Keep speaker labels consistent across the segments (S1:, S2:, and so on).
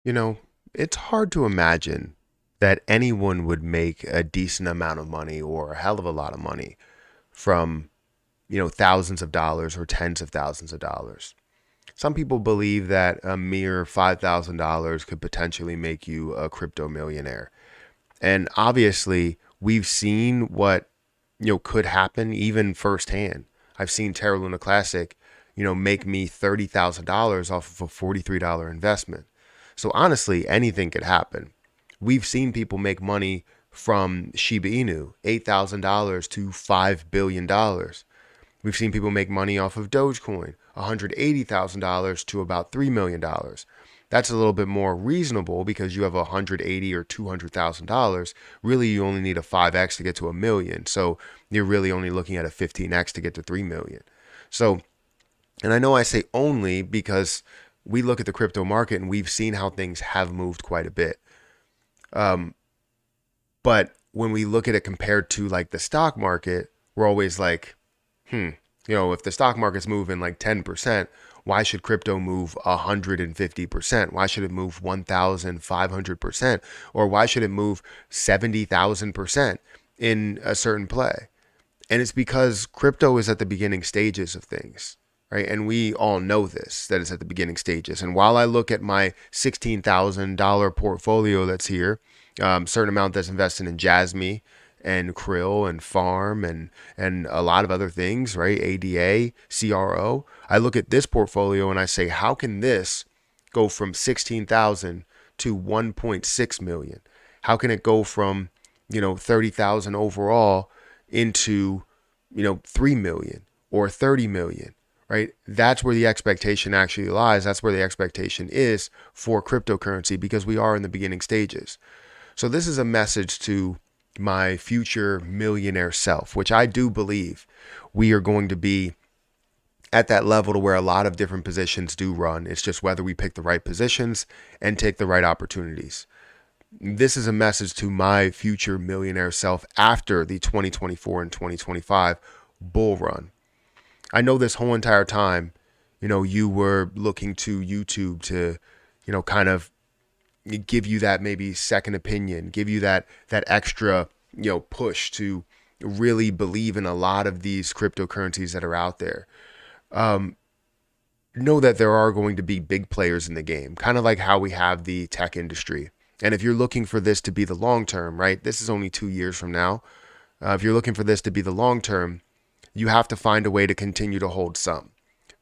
S1: You know, it's hard to imagine that anyone would make a decent amount of money or a hell of a lot of money from, thousands of dollars or tens of thousands of dollars. Some people believe that a mere $5,000 could potentially make you a crypto millionaire. And obviously, we've seen what, could happen even firsthand. I've seen Terra Luna Classic, make me $30,000 off of a $43 investment. So honestly, anything could happen. We've seen people make money from Shiba Inu, $8,000 to $5 billion. We've seen people make money off of Dogecoin, $180,000 to about $3 million. That's a little bit more reasonable because you have $180,000 or $200,000. Really, you only need a 5x to get to a million. So you're really only looking at a 15x to get to 3 million. So, and I know I say only because we look at the crypto market and we've seen how things have moved quite a bit. But when we look at it compared to like the stock market, we're always like, if the stock market's moving like 10%, why should crypto move 150%? Why should it move 1,500%? Or why should it move 70,000% in a certain play? And it's because crypto is at the beginning stages of things, right? And we all know this, that it's at the beginning stages. And while I look at my $16,000 portfolio that's here, certain amount that's invested in Jasmy and Krill and Farm and a lot of other things, right? ADA, CRO. I look at this portfolio and I say, how can this go from 16,000 to 1.6 million? How can it go from, 30,000 overall into, 3 million or 30 million, right? That's where the expectation actually lies. That's where the expectation is for cryptocurrency because we are in the beginning stages. So this is a message to my future millionaire self, which I do believe we are going to be at that level to where a lot of different positions do run. It's just whether we pick the right positions and take the right opportunities. This is a message to my future millionaire self after the 2024 and 2025 bull run. I know this whole entire time, you were looking to YouTube to, kind of give you that maybe second opinion, give you that extra, push to really believe in a lot of these cryptocurrencies that are out there. Know that there are going to be big players in the game, kind of like how we have the tech industry. And if you're looking for this to be the long term, right? This is only 2 years from now. If you're looking for this to be the long term, you have to find a way to continue to hold some.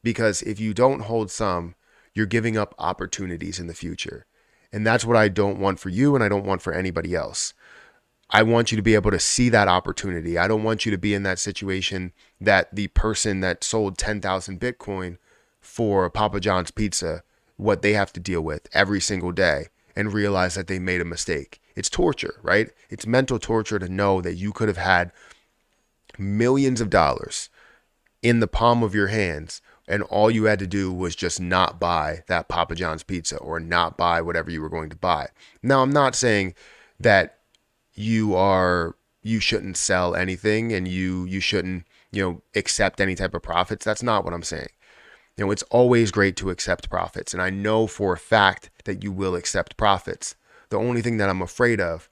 S1: Because if you don't hold some, you're giving up opportunities in the future. And that's what I don't want for you and I don't want for anybody else. I want you to be able to see that opportunity. I don't want you to be in that situation that the person that sold 10,000 Bitcoin for Papa John's pizza, what they have to deal with every single day and realize that they made a mistake. It's torture, right? It's mental torture to know that you could have had millions of dollars in the palm of your hands and all you had to do was just not buy that Papa John's pizza or not buy whatever you were going to buy. Now, I'm not saying that you shouldn't sell anything and you shouldn't, accept any type of profits. That's not what I'm saying. It's always great to accept profits, and I know for a fact that you will accept profits. The only thing that I'm afraid of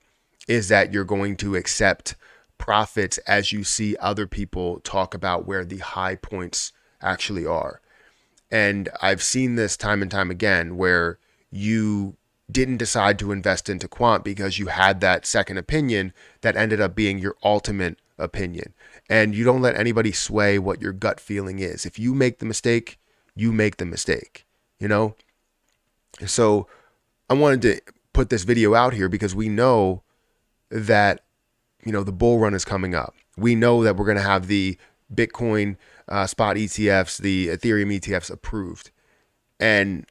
S1: is that you're going to accept profits as you see other people talk about where the high points actually are. And I've seen this time and time again where you didn't decide to invest into quant because you had that second opinion that ended up being your ultimate opinion. And you don't let anybody sway what your gut feeling is. If you make the mistake, you make the mistake, you know? So I wanted to put this video out here because we know that, the bull run is coming up. We know that we're going to have the Bitcoin spot ETFs, the Ethereum ETFs approved. And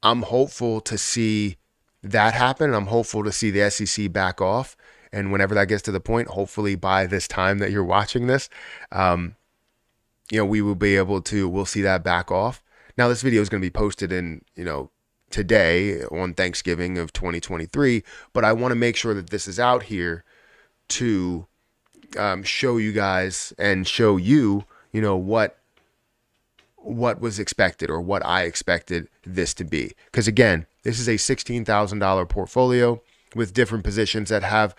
S1: I'm hopeful to see that happen. I'm hopeful to see the SEC back off. And whenever that gets to the point, hopefully by this time that you're watching this, we will be able to, we'll see that back off. Now, this video is going to be posted in, today on Thanksgiving of 2023, but I want to make sure that this is out here to show you guys and show you, what what was expected or what I expected this to be. Because again, this is a $16,000 portfolio with different positions that have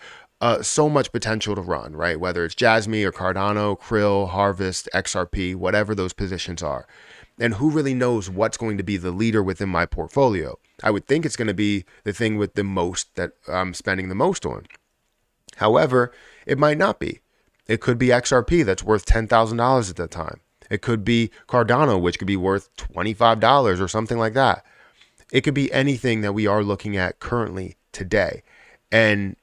S1: so much potential to run, right? Whether it's Jasmine or Cardano, Krill, Harvest, XRP, whatever those positions are. And who really knows what's going to be the leader within my portfolio? I would think it's going to be the thing with the most that I'm spending the most on. However, it might not be. It could be XRP that's worth $10,000 at the time. It could be Cardano, which could be worth $25 or something like that. It could be anything that we are looking at currently today. And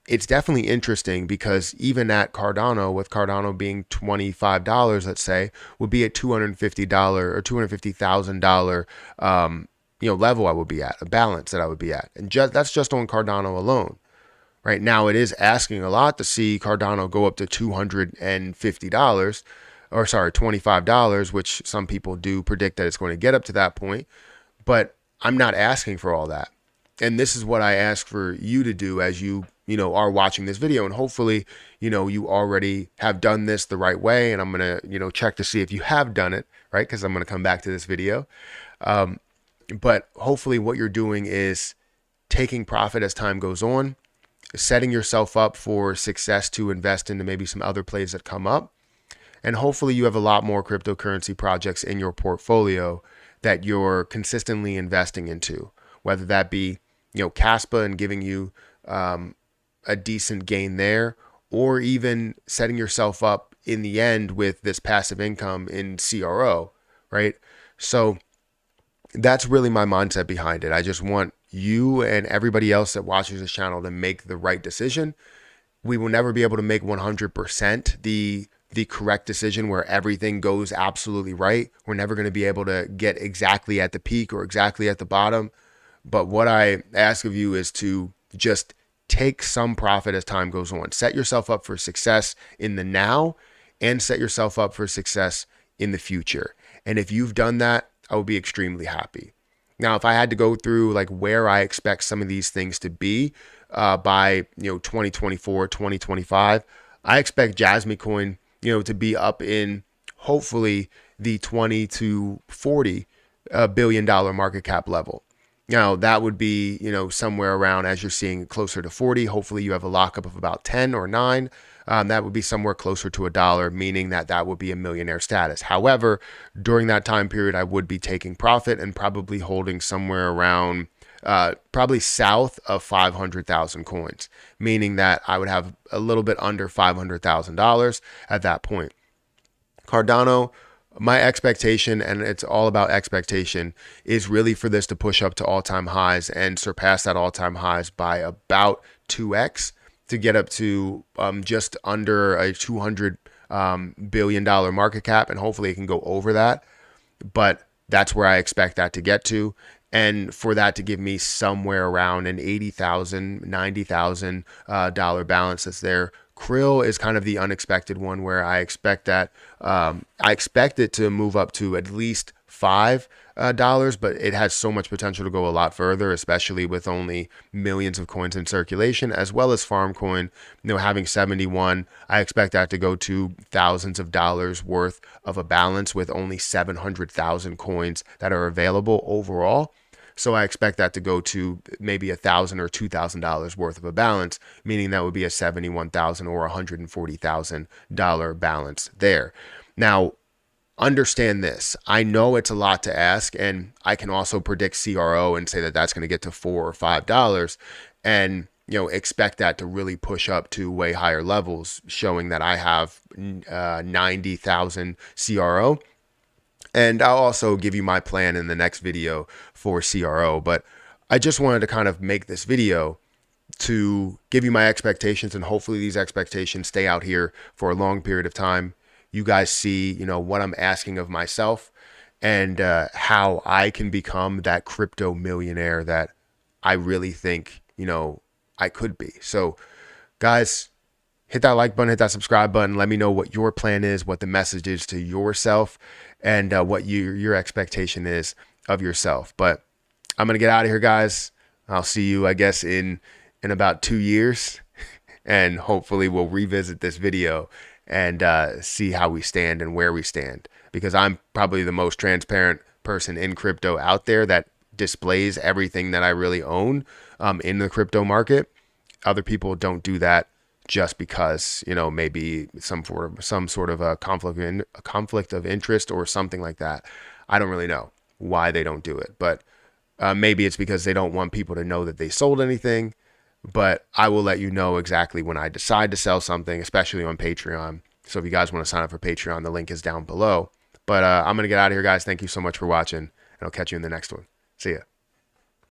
S1: it's definitely interesting because even at Cardano, with Cardano being $25, let's say, would be a $250 or $250,000 level I would be at, a balance that I would be at. And that's just on Cardano alone. Right now, it is asking a lot to see Cardano go up to $250, or sorry, $25, which some people do predict that it's going to get up to that point. But I'm not asking for all that. And this is what I ask for you to do as you are watching this video. And hopefully, you already have done this the right way. And I'm going to, check to see if you have done it, right? Because I'm going to come back to this video. But hopefully what you're doing is taking profit as time goes on, setting yourself up for success to invest into maybe some other plays that come up. And hopefully you have a lot more cryptocurrency projects in your portfolio that you're consistently investing into, whether that be, Caspa and giving you a decent gain there, or even setting yourself up in the end with this passive income in CRO, right? So that's really my mindset behind it. I just want you and everybody else that watches this channel to make the right decision. We will never be able to make 100% the correct decision where everything goes absolutely right. We're never going to be able to get exactly at the peak or exactly at the bottom. But what I ask of you is to just take some profit as time goes on. Set yourself up for success in the now and set yourself up for success in the future. And if you've done that, I would be extremely happy. Now, if I had to go through like where I expect some of these things to be by 2024, 2025, I expect Jasmine Coin to be up in hopefully the 20 to 40 billion dollar market cap level. Now, that would be, somewhere around, as you're seeing, closer to 40. Hopefully you have a lockup of about 10 or 9. That would be somewhere closer to $1, meaning that would be a millionaire status. However, during that time period, I would be taking profit and probably holding somewhere around probably south of 500,000 coins, meaning that I would have a little bit under $500,000 at that point. Cardano, my expectation, and it's all about expectation, is really for this to push up to all-time highs and surpass that all-time highs by about 2x to get up to just under a $200 billion market cap, and hopefully it can go over that. But that's where I expect that to get to. And for that to give me somewhere around an $80,000, $90,000 balance that's there. Krill is kind of the unexpected one where I expect that I expect it to move up to at least $5, but it has so much potential to go a lot further, especially with only millions of coins in circulation, as well as Farmcoin, having 71. I expect that to go to thousands of dollars worth of a balance with only 700,000 coins that are available overall. So I expect that to go to maybe $1,000 or $2,000 worth of a balance, meaning that would be a $71,000 or $140,000 balance there. Now, understand this. I know it's a lot to ask, and I can also predict CRO and say that that's going to get to $4 or $5, and expect that to really push up to way higher levels, showing that I have 90,000 CRO. And I'll also give you my plan in the next video for CRO. But I just wanted to kind of make this video to give you my expectations, and hopefully these expectations stay out here for a long period of time. You guys see, what I'm asking of myself and how I can become that crypto millionaire that I really think, I could be. So guys, hit that like button, hit that subscribe button. Let me know what your plan is, what the message is to yourself, and what your expectation is of yourself. But I'm going to get out of here, guys. I'll see you, I guess, in about 2 years. And hopefully we'll revisit this video and see how we stand and where we stand. because I'm probably the most transparent person in crypto out there that displays everything that I really own in the crypto market. Other people don't do that just because, you know, maybe some sort of a conflict of interest or something like that. I don't really know why they don't do it, but maybe it's because they don't want people to know that they sold anything. But I will let you know exactly when I decide to sell something, especially on Patreon. So if you guys want to sign up for Patreon, the link is down below. But I'm going to get out of here, guys. Thank you so much for watching, and I'll catch you in the next one. See ya.